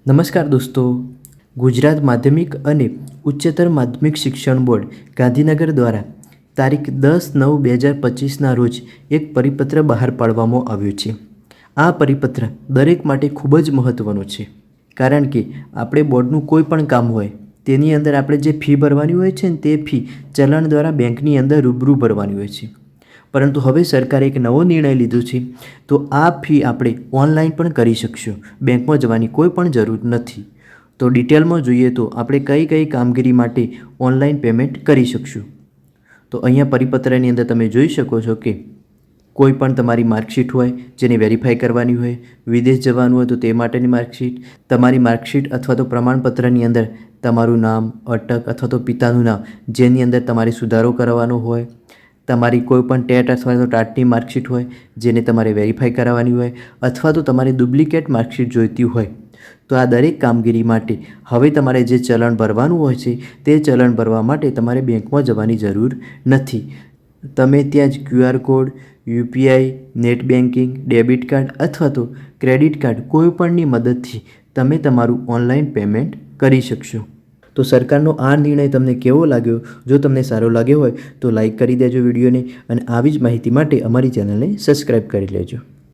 નમસ્કાર દોસ્તો, ગુજરાત માધ્યમિક અને ઉચ્ચતર માધ્યમિક શિક્ષણ બોર્ડ ગાંધીનગર દ્વારા તારીખ 10/9/2025ના રોજ એક પરિપત્ર બહાર પાડવામાં આવ્યું છે. આ પરિપત્ર દરેક માટે ખૂબ જ મહત્ત્વનો છે, કારણ કે આપણે બોર્ડનું કોઈ પણ કામ હોય તેની અંદર આપણે જે ફી ભરવાની હોય છે ને તે ફી ચલણ દ્વારા બેંકની અંદર રૂબરૂ ભરવાની હોય છે. પરંતુ હવે સરકારે એક નવો નિર્ણય લીધો છે, તો આ ફી આપણે ઓનલાઈન પણ કરી શકશું. બેંકમાં જવાની કોઈ પણ જરૂર નથી. તો ડિટેલમાં જોઈએ તો આપણે કઈ કઈ કામગીરી માટે ઓનલાઈન પેમેન્ટ કરી શકશું. તો અહીંયા પરિપત્રની અંદર તમે જોઈ શકો છો કે કોઈ પણ તમારી માર્કશીટ હોય જેને વેરીફાઈ કરવાની હોય, વિદેશ જવાનું હોય તો તે માટેની માર્કશીટ, તમારી માર્કશીટ અથવા તો પ્રમાણપત્રની અંદર તમારું નામ, અટક અથવા તો પિતાનું નામ જેની અંદર તમારે સુધારો કરવાનો હોય, તમારી કોઈ પણ ટેટ અથવા તો ટાટની માર્કશીટ હોય જેને તમારે વેરીફાઈ કરાવવાની હોય, અથવા તો તમારે ડુપ્લિકેટ માર્કશીટ જોઈતી હોય, તો આ દરેક કામગીરી માટે હવે તમારે જે ચલણ ભરવાનું હોય છે તે ચલણ ભરવા માટે તમારે બેંકમાં જવાની જરૂર નથી. તમે ત્યાં જ QR code, UPI, net banking, debit card અથવા તો ક્રેડિટ કાર્ડ કોઈપણની મદદથી તમે તમારું ઓનલાઈન પેમેન્ટ કરી શકશો. તો સરકારનો આ નિર્ણય તમને કેવો લાગ્યો? જો તમને સારો લાગ્યો હોય તો લાઈક કરી દેજો વિડીયોને, અને આવી જ માહિતી માટે અમારી ચેનલને સબસ્ક્રાઈબ કરી લેજો.